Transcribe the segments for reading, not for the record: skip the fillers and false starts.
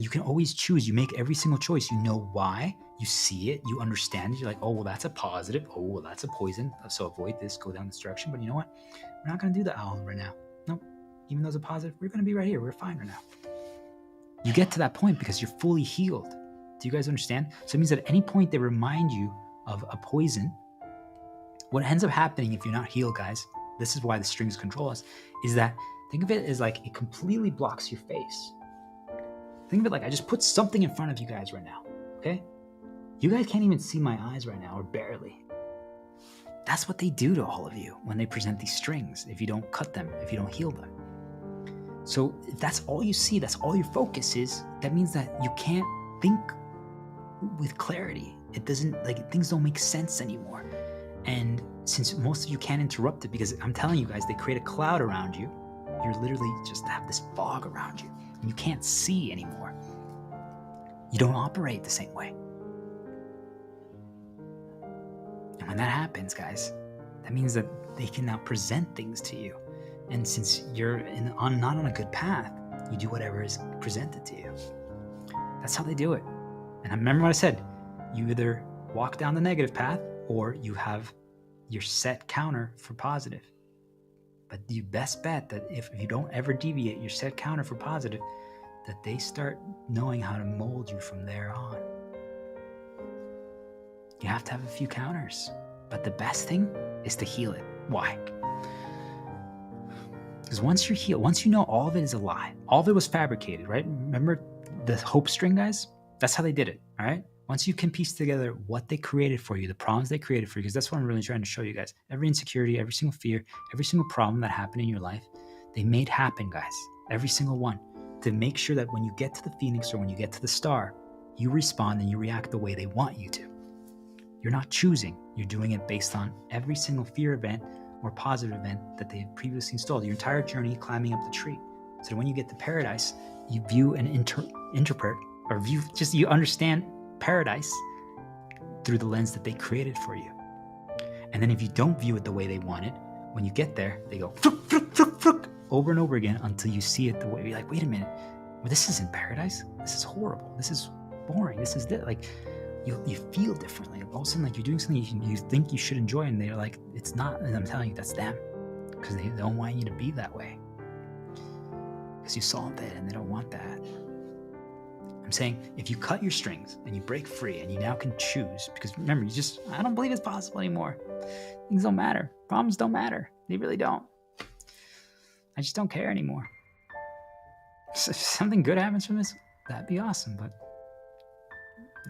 You can always choose. You make every single choice. You know why. You see it. You understand it. You're like, oh, well, that's a positive. Oh, well, that's a poison. So avoid this. Go down this direction. But you know what? We're not going to do that all right now. Nope. Even though it's a positive, we're going to be right here. We're fine right now. You get to that point because you're fully healed. Do you guys understand? So it means that at any point they remind you of a poison, what ends up happening if you're not healed, guys, this is why the strings control us, is that think of it as like it completely blocks your face. Think of it like I just put something in front of you guys right now, okay? You guys can't even see my eyes right now, or barely. That's what they do to all of you when they present these strings, if you don't cut them, if you don't heal them. So if that's all you see, that's all your focus is, that means that you can't think with clarity. It doesn't, like, things don't make sense anymore. And since most of you can't interrupt it, because I'm telling you guys, they create a cloud around you, you're literally just have this fog around you, and you can't see anymore. You don't operate the same way. And when that happens, guys, that means that they can now present things to you. And since you're not on a good path, you do whatever is presented to you. That's how they do it. And remember what I said, you either walk down the negative path or you have your set counter for positive. But you best bet that if you don't ever deviate your set counter for positive, that they start knowing how to mold you from there on. You have to have a few counters. But the best thing is to heal it. Why? Because once you're healed, once you know all of it is a lie, all of it was fabricated, right? Remember the hope string, guys? That's how they did it, all right? Once you can piece together what they created for you, the problems they created for you, because that's what I'm really trying to show you guys. Every insecurity, every single fear, every single problem that happened in your life, they made happen, guys. Every single one. To make sure that when you get to the phoenix or when you get to the star, you respond and you react the way they want you to. You're not choosing. You're doing it based on every single fear event or positive event that they've previously installed. Your entire journey climbing up the tree. So that when you get to paradise, you view and interpret, or you understand paradise through the lens that they created for you. And then if you don't view it the way they want it, when you get there, they go fruck, fruck, fruck, fruck, over and over again until you see it the way you're like, wait a minute, well, this isn't paradise. This is horrible. This is boring. This is like you feel differently. All of a sudden, like you're doing something you think you should enjoy, and they're like, it's not. And I'm telling you, that's them, because they don't want you to be that way. Because you solved it, and they don't want that. I'm saying if you cut your strings and you break free and you now can choose, because remember, I don't believe it's possible anymore. Things don't matter. Problems don't matter. They really don't. I just don't care anymore. So if something good happens from this, that'd be awesome, but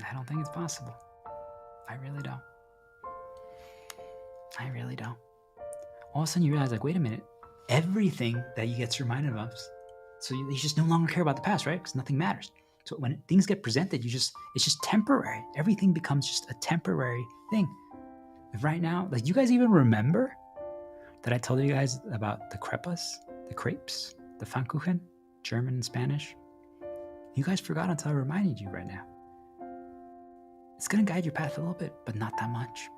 I don't think it's possible. I really don't. I really don't. All of a sudden you realize, like, wait a minute, everything that you get reminded of, so you just no longer care about the past, right? Because nothing matters. So when things get presented, it's just temporary. Everything becomes just a temporary thing. If right now, like, you guys even remember that I told you guys about the crepes, the Pfannkuchen, German and Spanish? You guys forgot until I reminded you right now. It's going to guide your path a little bit, but not that much,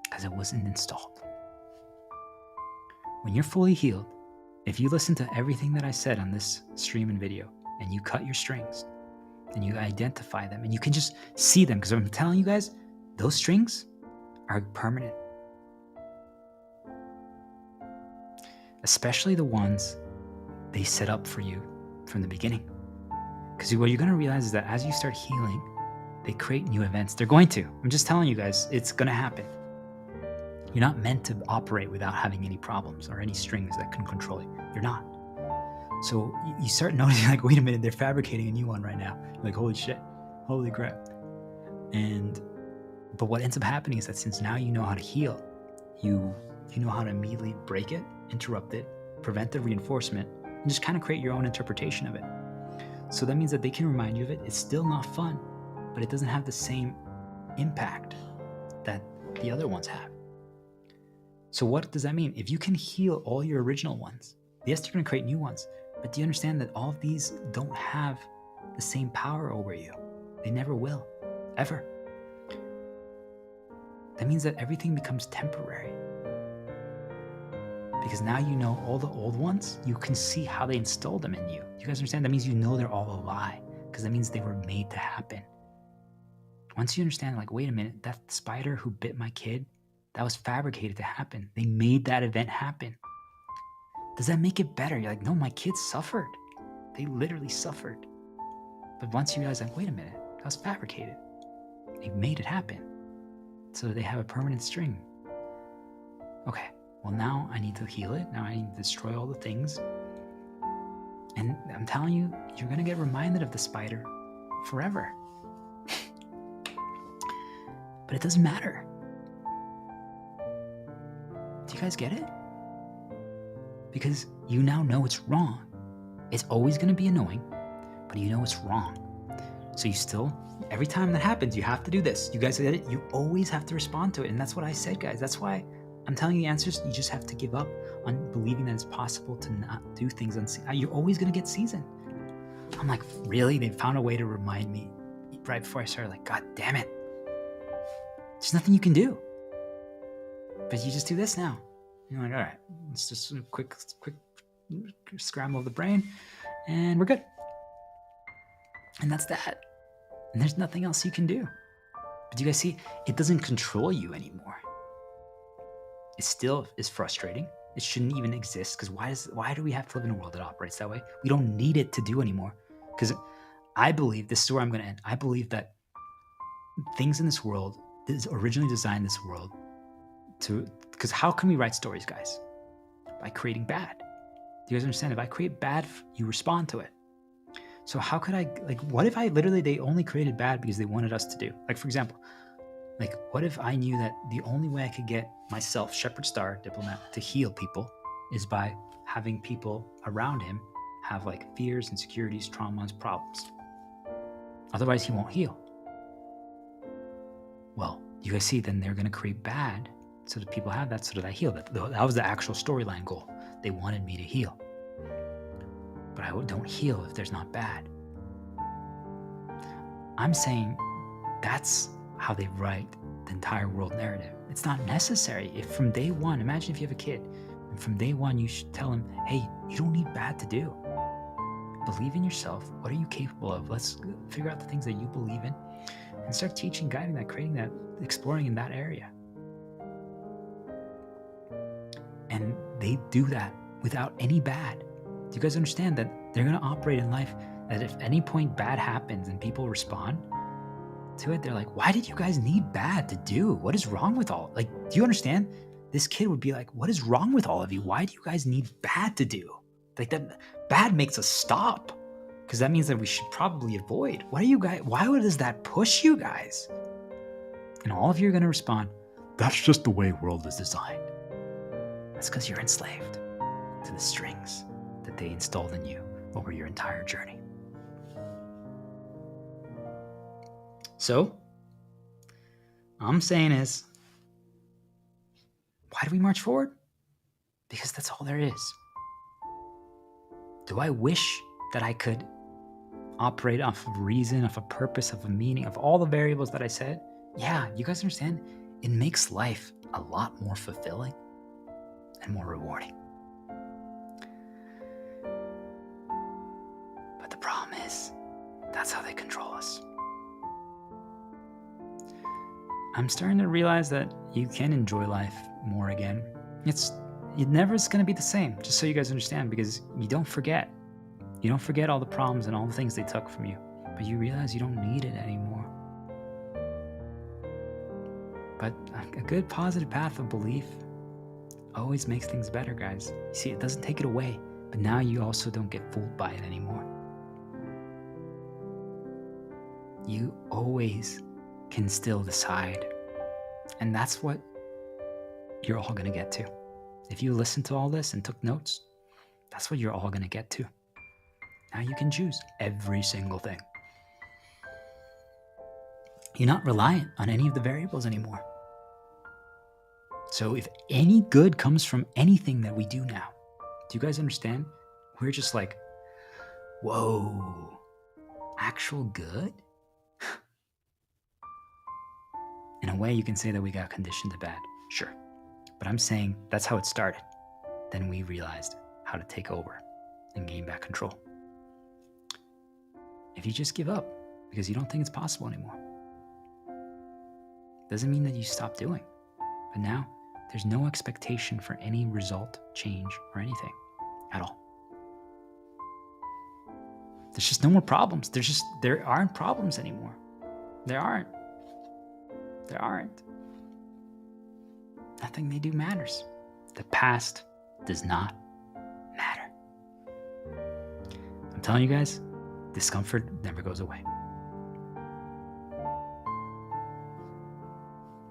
because it wasn't installed. When you're fully healed, if you listen to everything that I said on this stream and video, and you cut your strings, and you identify them, and you can just see them, because I'm telling you guys, those strings are permanent. Especially the ones they set up for you from the beginning. Because what you're going to realize is that as you start healing, they create new events. They're going to. I'm just telling you guys, it's going to happen. You're not meant to operate without having any problems or any strings that can control you. You're not. So you start noticing, like, wait a minute, they're fabricating a new one right now. You're like, holy shit, holy crap. But what ends up happening is that since now you know how to heal, you know how to immediately break it, interrupt it, prevent the reinforcement, and just kind of create your own interpretation of it. So that means that they can remind you of it. It's still not fun, but it doesn't have the same impact that the other ones have. So what does that mean? If you can heal all your original ones, yes, they're going to create new ones, but do you understand that all of these don't have the same power over you? They never will, ever. That means that everything becomes temporary. Because now you know all the old ones, you can see how they installed them in you. You guys understand? That means you know they're all a lie. because that means they were made to happen. Once you understand, like, wait a minute, that spider who bit my kid, that was fabricated to happen. They made that event happen. Does that make it better? You're like, no, my kids suffered. They literally suffered. But once you realize, like, wait a minute, that was fabricated. They made it happen. So they have a permanent string. Okay, well, now I need to heal it. Now I need to destroy all the things. And I'm telling you, you're going to get reminded of the spider forever. But it doesn't matter. Do you guys get it? Because you now know it's wrong. It's always going to be annoying, but you know it's wrong. So you still, every time that happens, you have to do this. You guys get it? You always have to respond to it. And that's what I said, guys. That's why I'm telling you the answers. You just have to give up on believing that it's possible to not do things unseen. You're always going to get seasoned. I'm like, really? They found a way to remind me right before I started, like, God damn it. There's nothing you can do. But you just do this now. You're like, all right, let's just a quick scramble of the brain, and we're good. And that's that. And there's nothing else you can do. But you guys see, it doesn't control you anymore. It still is frustrating. It shouldn't even exist, because why do we have to live in a world that operates that way? We don't need it to do anymore. Because I believe, this is where I'm going to end, I believe that things in this world, originally designed this world to, because how can we write stories, guys? By creating bad. Do you guys understand? If I create bad, you respond to it. So how could I, like, what if they only created bad because they wanted us to do? Like, for example, like, what if I knew that the only way I could get myself, Shepherd Star, diplomat, to heal people is by having people around him have, like, fears, insecurities, traumas, problems. Otherwise, he won't heal. Well, you guys see, then they're going to create bad so that people have that, so that I heal. That was the actual storyline goal. They wanted me to heal. But I don't heal if there's not bad. I'm saying that's how they write the entire world narrative. It's not necessary. If from day one, imagine if you have a kid, and from day one you should tell him, hey, you don't need bad to do. Believe in yourself. What are you capable of? Let's figure out the things that you believe in and start teaching, guiding that, creating that, exploring in that area. And they do that without any bad. Do you guys understand that they're going to operate in life that if any point bad happens and people respond to it, they're like, why did you guys need bad to do? What is wrong with all? Like, do you understand? This kid would be like, what is wrong with all of you? Why do you guys need bad to do? Like, that bad makes us stop, because that means that we should probably avoid. Why does that push you guys? And all of you are going to respond, that's just the way world is designed. That's because you're enslaved to the strings that they installed in you over your entire journey. So, all I'm saying is, why do we march forward? Because that's all there is. Do I wish that I could operate off of reason, off of purpose, of a meaning, of all the variables that I said? Yeah, you guys understand? It makes life a lot more fulfilling and more rewarding. But the problem is, that's how they control us. I'm starting to realize that you can enjoy life more again. It never is going to be the same, just so you guys understand, because you don't forget. You don't forget all the problems and all the things they took from you, but you realize you don't need it anymore. But a good positive path of belief always makes things better, guys. You see, it doesn't take it away, but now you also don't get fooled by it anymore. You always can still decide. And that's what you're all going to get to. If you listen to all this and took notes, that's what you're all going to get to. Now you can choose every single thing. You're not reliant on any of the variables anymore. So if any good comes from anything that we do now, do you guys understand? We're just like, whoa, actual good? In a way, you can say that we got conditioned to bad, sure. But I'm saying that's how it started. Then we realized how to take over and gain back control. if you just give up because you don't think it's possible anymore, doesn't mean that you stop doing. But now there's no expectation for any result, change, or anything at all. There's just no more problems. There aren't problems anymore. There aren't. Nothing they do matters. The past does not matter. I'm telling you guys, discomfort never goes away.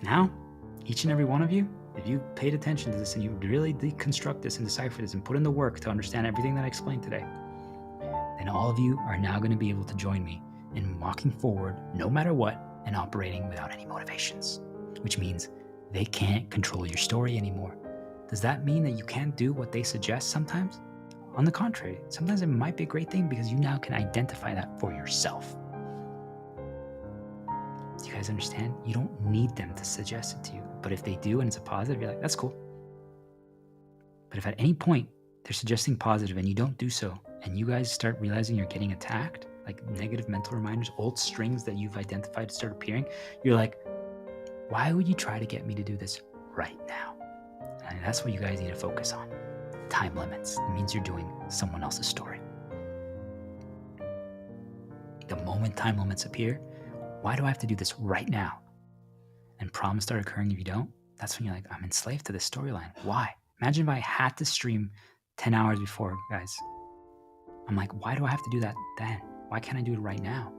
Now, each and every one of you, if you paid attention to this and you really deconstruct this and decipher this and put in the work to understand everything that I explained today, then all of you are now going to be able to join me in walking forward no matter what and operating without any motivations, which means they can't control your story anymore. Does that mean that you can't do what they suggest sometimes? On the contrary, sometimes it might be a great thing because you now can identify that for yourself. Do you guys understand? You don't need them to suggest it to you. But if they do and it's a positive, you're like, that's cool. But if at any point they're suggesting positive and you don't do so, and you guys start realizing you're getting attacked, like negative mental reminders, old strings that you've identified start appearing, you're like, why would you try to get me to do this right now? And that's what you guys need to focus on. Time limits. It means you're doing someone else's story. The moment time limits appear, why do I have to do this right now? And problems start occurring if you don't. That's when you're like, I'm enslaved to this storyline. Why? Imagine if I had to stream 10 hours before, guys. I'm like, why do I have to do that then? Why can't I do it right now?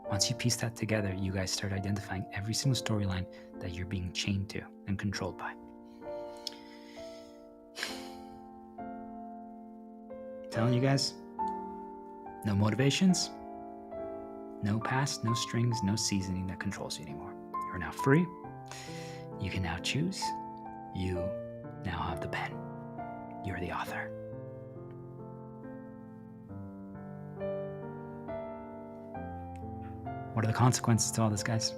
Once you piece that together, you guys start identifying every single storyline that you're being chained to and controlled by. I'm telling you guys, no motivations, no past, no strings, no seasoning that controls you anymore. You're now free. You can now choose. You now have the pen. You're the author. What are the consequences to all this, guys?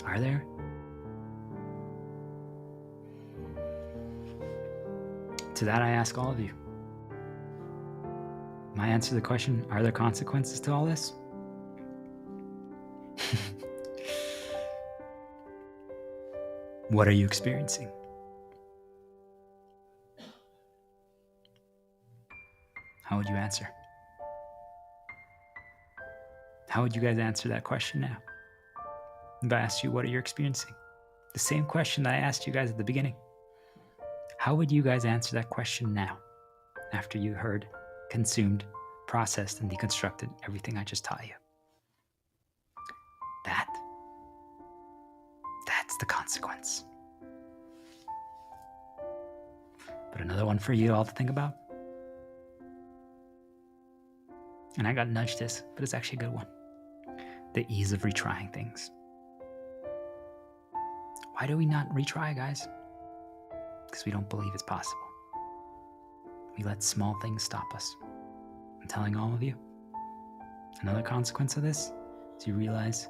Are there? To that, I ask all of you. My answer to the question, are there consequences to all this? What are you experiencing? How would you answer? How would you guys answer that question now? If I asked you, what are you experiencing? The same question that I asked you guys at the beginning. How would you guys answer that question now, after you heard, consumed, processed, and deconstructed everything I just taught you? That's the consequence. But another one for you all to think about. And I got nudged this, but it's actually a good one. The ease of retrying things. Why do we not retry, guys? Because we don't believe it's possible. We let small things stop us. I'm telling all of you, another consequence of this is you realize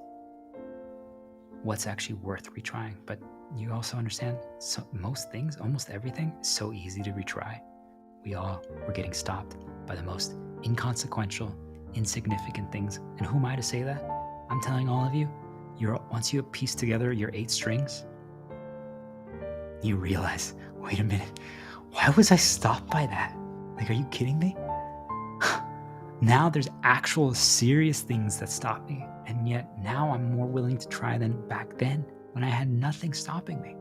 what's actually worth retrying. But you also understand most things, almost everything, is so easy to retry. We all were getting stopped by the most inconsequential, insignificant things. And who am I to say that? I'm telling all of you, once you piece together your 8 strings, you realize, wait a minute, why was I stopped by that? Like, are you kidding me? Now there's actual serious things that stop me. And yet now I'm more willing to try than back then when I had nothing stopping me.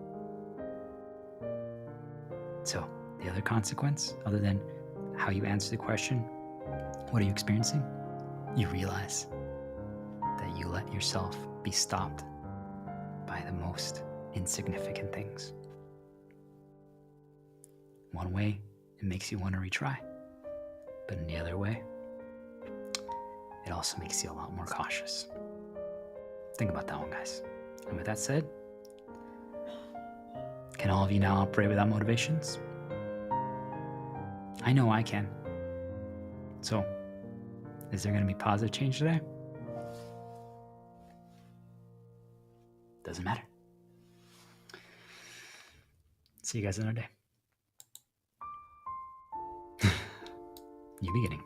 So the other consequence, other than how you answer the question, what are you experiencing? You realize that you let yourself be stopped by the most insignificant things. One way, it makes you want to retry. But in the other way, it also makes you a lot more cautious. Think about that one, guys. And with that said, can all of you now operate without motivations? I know I can. So, is there going to be positive change today? Doesn't matter. See you guys another day. New beginning.